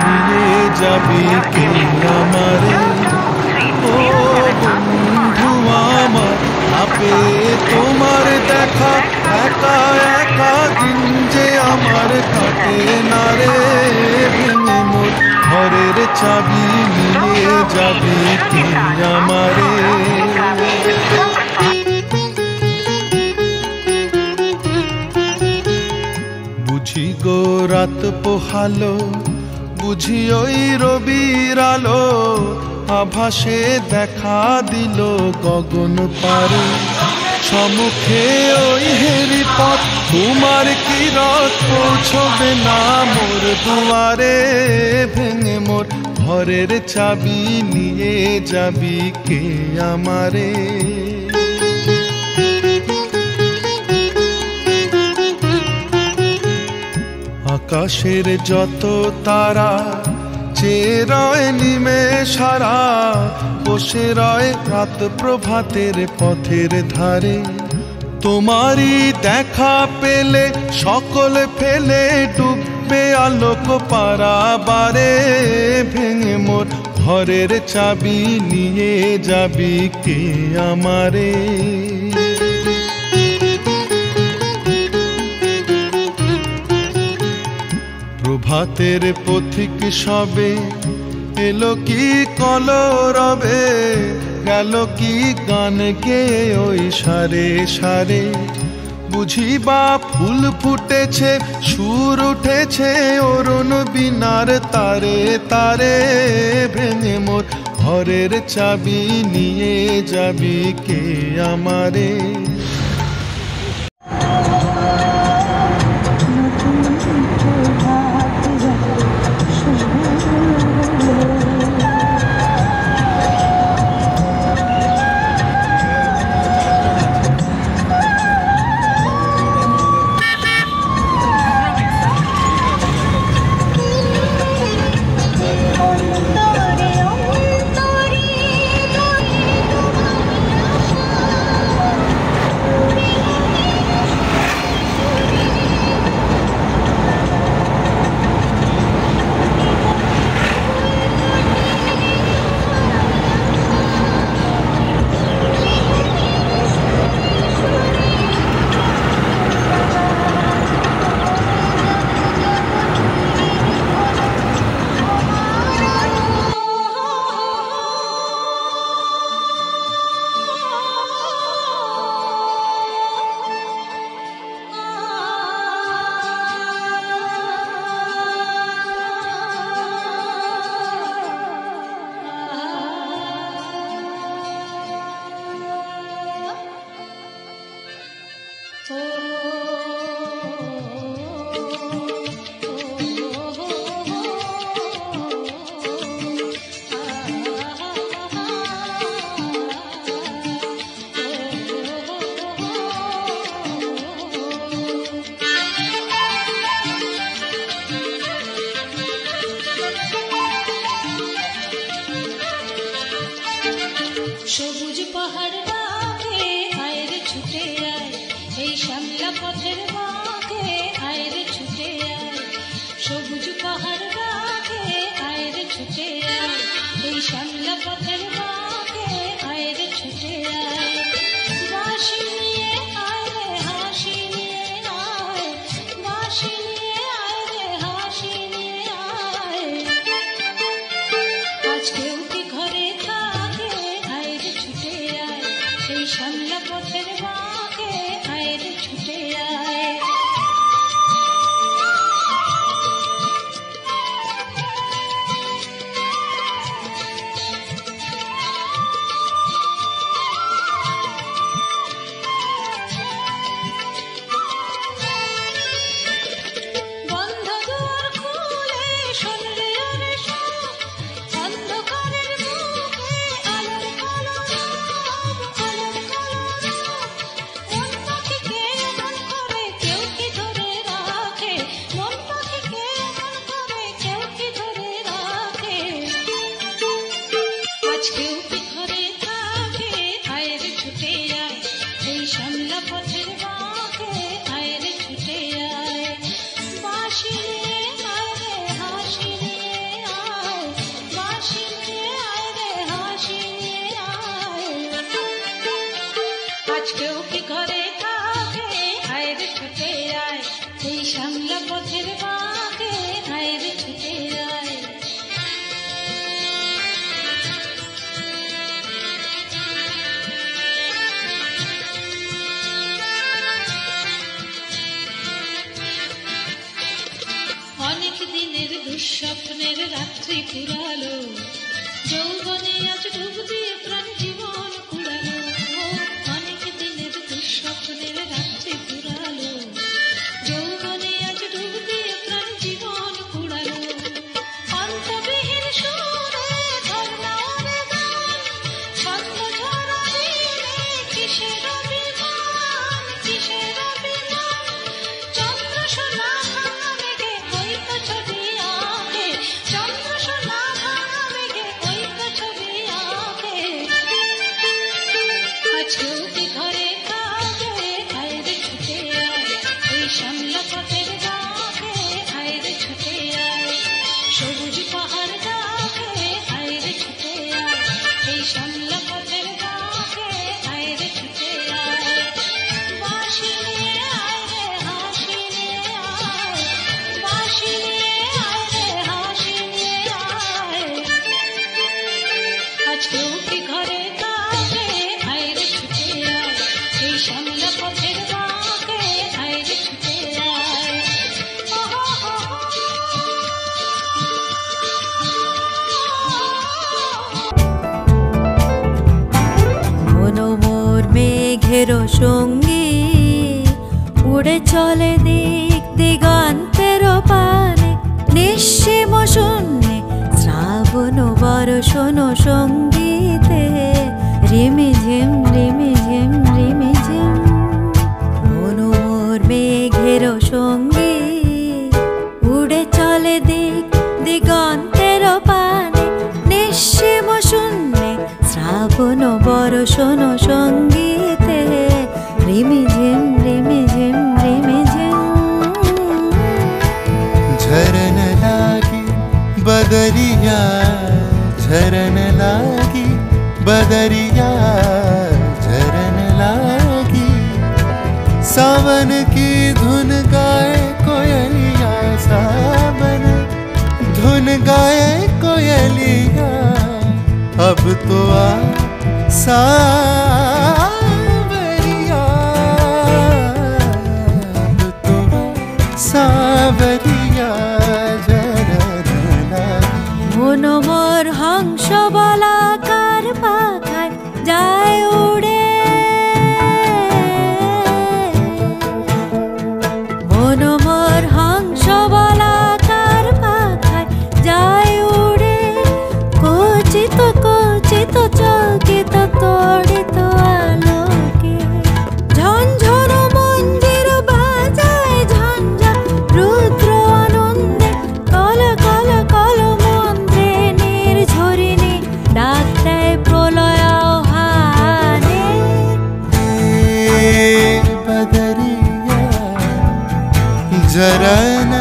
নিয়ে যাবি কে আমারে? ও বন্ধু আমার, আপে তোমার দেখা একা একা দিন যে আমার কাটে না রে। ভেঙে মোর ঘরের চাবি নিয়ে যাবি কে আমারে? বুঝি গো রাত পোহালো, বুঝি ওই রবির আলো, আভাসে দেখা দিল গগন পারে। সম্মুখে ওই হেরি পথ, তোমার কি রথ পৌঁছবে না মোর দুয়ারে? ভেঙে মোর ঘরের চাবি নিয়ে যাবি কে আমারে? আকাশের যত তারা চেয়ে রয় নিমেষারা, বসে রয় রাত প্রভাতের পথের ধারে। তোমারই দেখা পেলে সকল ফেলে ডুববে আলোক পারাবারে। ভেঙে মোর ঘরের চাবি নিয়ে যাবি কে আমারে? প্রভাতের পথিক সবে এলো কি কলরবে, গেল কি গান গেয়ে ওই সারে সারে। বুঝি বা ফুল ফুটেছে, সুর উঠেছে অরুণ বীণার তারে তারে। ভেঙে মোর ঘরের চাবি নিয়ে যাবি কে আমারে? সবুজ পাহাড় ডাকে আয় রে ছুটে আয়, এই শ্যামলা পথের বাঁকে আয় রে ছুটে আয়। সবুজ পাহাড় ডাকে আয় রে ছুটে আয়, এই শ্যামলা পথের বাঁকে আয় রে ছুটে আয়। বাঁশি নিয়ে আয় রে হাসি নিয়ে আয়, বাঁশি নিয়ে আয় রে হাসি নিয়ে আয়। আজকেও কি ঘরে থাকে আয় রে ছুটে আয়, এই শ্যামলা পথের বাঁকে আয় রে ছুটে আয়। স্বপ্নের রাত্রি ফুরালো, যৌবনে আজ ডুব দিয়ে প্রাণ জীবন কুড়ালো। অনেক দিনের দুঃস্বপ্নের রাত্রি ফুরালো, যৌবনে আজ ডুব দিয়ে প্রাণ জীবন কুড়ালো। অন্তবিহীন সুরে ধরলা রে গান, ছন্দ ঝরা দিনে কিসের অভিমান, কিসের অভিমান। চন্দ্র সোনা ভাঙা মেঘে ওই তো ছবি আঁকে, চন্দ্র সোনা ভাঙা মেঘে ওই তো ছবি আঁকে। আজকেও কি ঘরে কাজে আয়রে ছুটে আয়, এই শ্যামলা পথের ডাকে আয়রে ছুটে আয়। সবুজ পাহাড় ডাকে আয়রে ছুটে আয়, এই শ্যামলা পথের ডাকে আয়রে ছুটে আয়। বাঁশি নিয়ে আয় রে হাসি নিয়ে আয়, বাঁশি নিয়ে আয় রে হাসি নিয়ে আয়। আজকেও কি ঘরে কাজে আয়রে ছুটে আয়, এই শ্যামলা পথের ডাকে আয়রে ছুটে আয়। মনো মোর মেঘের সঙ্গী, উড়ে চলে দিক দিগন্তের পানে। নিঃসীম শূন্যে শ্রাবণ বর্ষণ সঙ্গীতে, রিমি ঝিম রিমি ঝিম রিমি ঝিম। মনো মোর মেঘের সঙ্গী, উড়ে চলে দিক দিগন্তের পানে। নিঃসীম শূন্যে শ্রাবণ বর্ষণ সঙ্গীতে, রিমি ঝিম রিমি ঝিম রিমি ঝিম। झरन लागी बदरिया, झरन लागी बदरिया, झरन लागी। सावन की धुन गाए कोयलिया, सावन धुन गाए कोयलिया। अब तो आ सावरिया, अब तो आ सावरिया, झरन लागी। মনো মোর হংস বলাকার পাখায় যায় উড়ে, মনো মোর হংস বলাকার পাখায় যায় উড়ে। কচিত কচিত চকিত তড়িত আলোকে, ঝনঝন মঞ্জির বাজায় ঝঞ্ঝা রুদ্র আনন্দে। কল কল কল মন্ত্রে নির্ঝরিণী ডাক দেয় প্রলয় আহ্বানে। बदरिया, झरन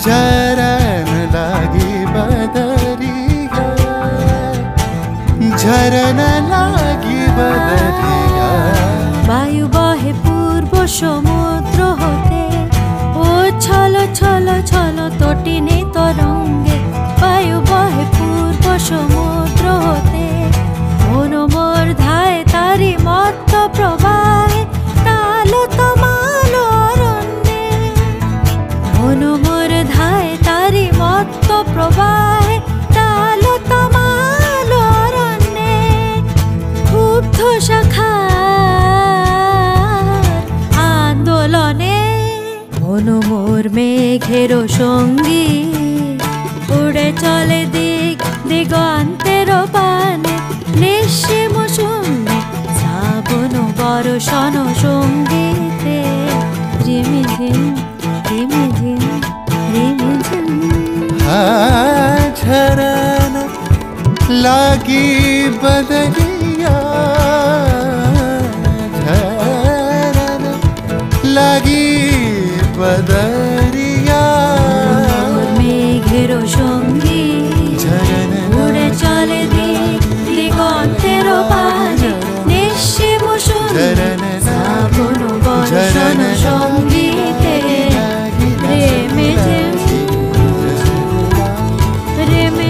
झरन लागी बदरिया, झरन लागी बदरिया। বায়ু বহে পূর্ব সমুদ্র হতে, ও ছল ছল ছল তটিনী তরঙ্গে। বায়ু বহে পূর্ব সমুদ্র হতে, মনো মোর ধায় তারি মত্ত প্রবাহে। তাল তমাল অরণ্যে, মনো মোর ধায় তারি মত্ত প্রবাহে। তাল তমাল অরণ্যে, ক্ষুব্ধ শাখার আন্দোলনে। মনো মোর মেঘের সঙ্গী, উড়ে চলে দিক দিগন্তের পানে। নিঃসীম শূন্যে শ্রাবণ বর্ষণ সঙ্গীতে, রিমি ঝিম রিমি ঝিম রিমি ঝিম। झरन लागी बदरिया, झरन लागी बदरिया। মেঘের সঙ্গী, झरन উড়ে চলে দিক দিগন্তের পানে। নিঃসীম শূন্যে শ্রাবণ বর্ষণ সঙ্গীতে, রেমে ঝিম রেমে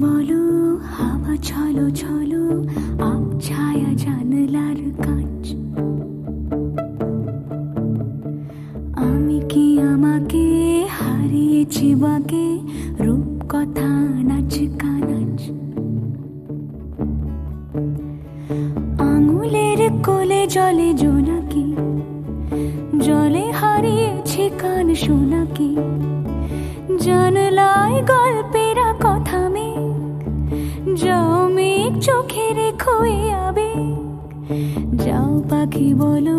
বলো হাওয়া ছলো ছলো আব ছায়া জানলার কাঁচ আমি কি আমাকে হারিয়েছি বাকে রূপ কথা নাচ কানাচ আঙুলের কোলে জলে জোনাকি জলে হারিয়েছি কান শোনাকি জানলায় গল্পেরা কথা মেঘ যাও মেঘ চোখে রেখো আবেগ যাও পাখি বলো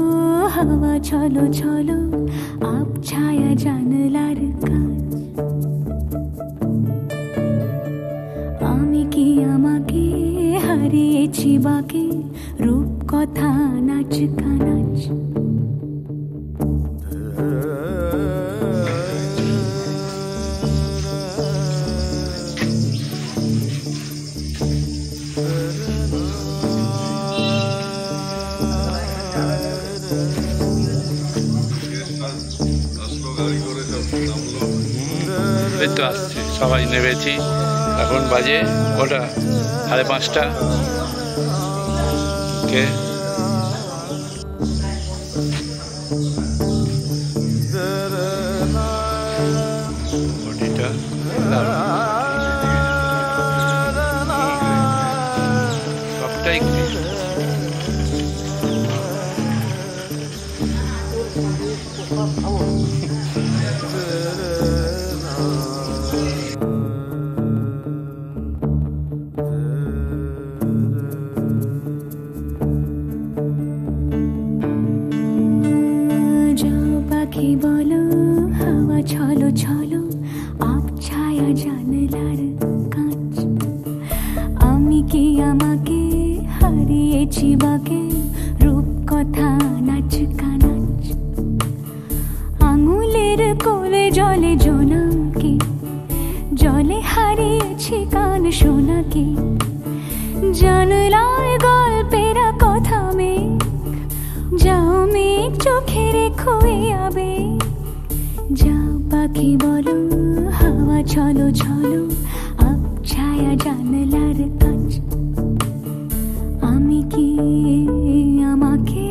হাওয়া ছলো ছলো আব ছায়া জানলার কাজ আমি কি আমাকে হারিয়েছি বাকে রূপ কথা নাচ কানাচ তো আসছি সবাই নেমেছি এখন বাজে কটা 5:30 ওকে বডিটা সবটাই পাখি বলো হাওয়া ছলো ছলো আব ছায়া জানলার কাঁচ আমি কি আমাকে হারিয়েছি বাকে রূপ কথা নাচ কানাচ আঙুলের কোলে জলে জোনাকি জলে হারিয়েছি কান শোনাকি জানলায় গল্পেরা কথা মেঘ যাও মেঘ চোখে রেখো আবেগ যাও পাখি বলো হাওয়া ছলো ছলো আব ছায়া জানলার কাঁচ আমি কি আমাকে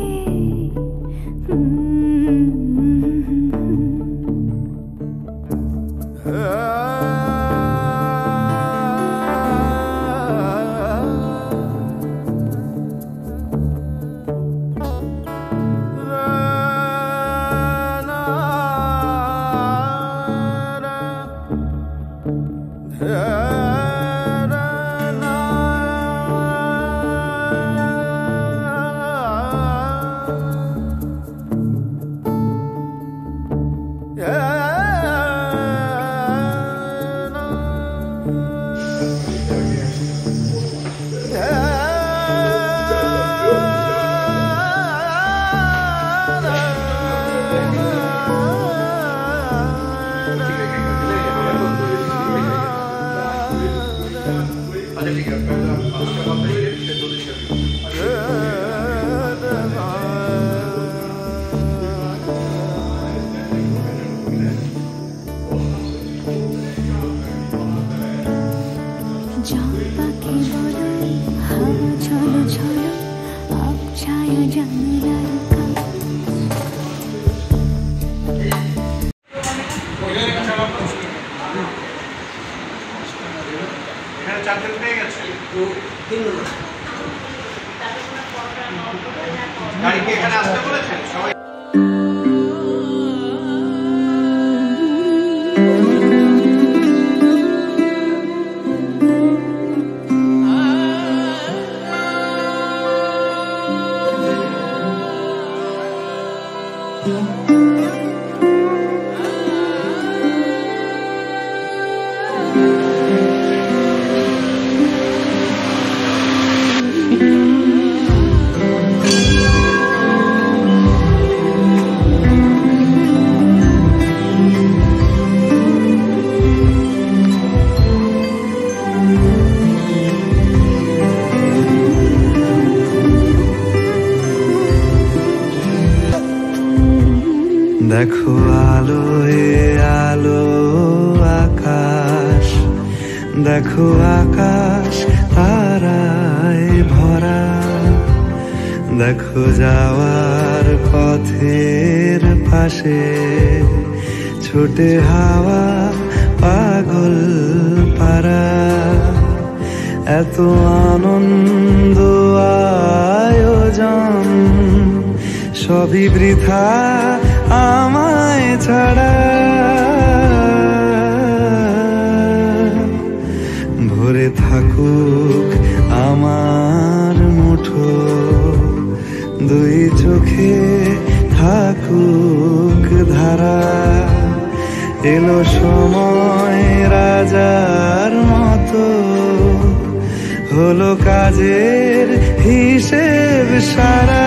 দেখো আকাশ তারায় ভরা, দেখো যাওয়ার পথের পাশে ছোটে হাওয়া পাগল পারা। এত আনন্দ আয়োজন সবই বৃথা আমায় ছাড়া। ভরে থাকুক আমার মুঠো, দুই চোখে থাকুক ধারা। এলো সময় রাজার মতো, হলো কাজের হিসেব সারা।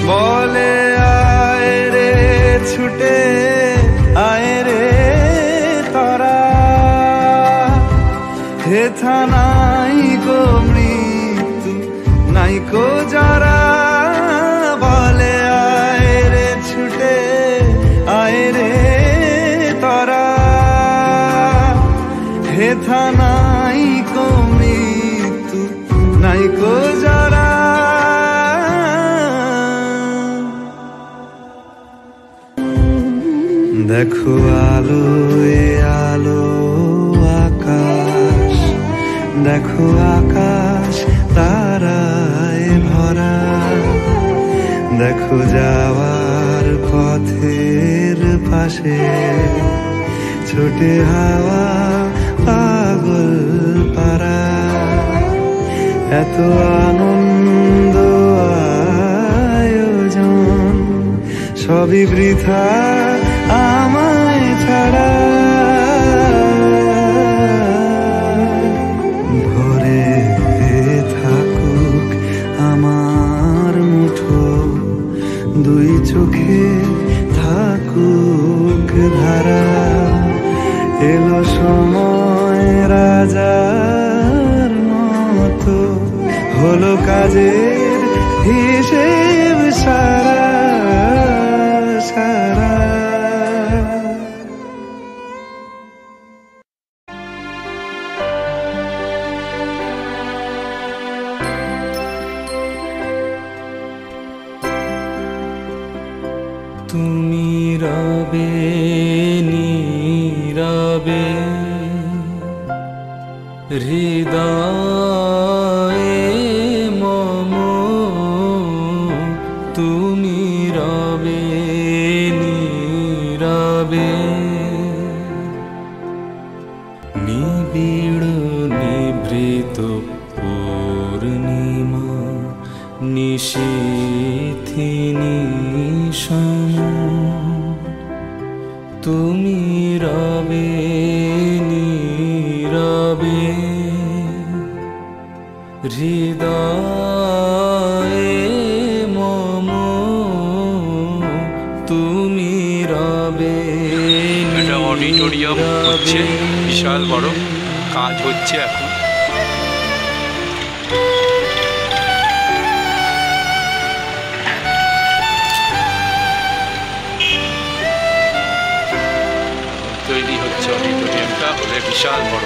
বলে আয় রে ছুটে আয় রে তারা, হেথা নাই গো মৃত্যু নাই গো যারা। বলে আয় রে ছুটে আয় রে তারা, হেথা নাই গো মৃত্যু নাই গো যারা। দেখো আলো এ আলো আকাশ, দেখো আকাশ তারায় ভরা, দেখো যাওয়ার পথের পাশে ছোটে হাওয়া পাগল পারা। এত আনন্দ আয়োজন সবই বৃথা আমায় ছাড়া। ভরে থাকুক আমার মুঠো, দুই চোখে থাকুক ধারা। এলো সময় রাজার মতো, হলো কাজের হিসেব সারা সারা। তুমি রবে নীরবে হৃদয়ে মম, তুমি রবে নীরবে নিবিড় নিভৃত পূর্ণিমা নিশীথিনী সম। তুমি রবে নীরবে হৃদয়ে মম, তুমি রবে। একটা অডিটোরিয়াম হচ্ছে, বিশাল বড় কাজ হচ্ছে এখন। তৈরি হচ্ছে অডিটোরিয়ামটা, হলে বিশাল বড়।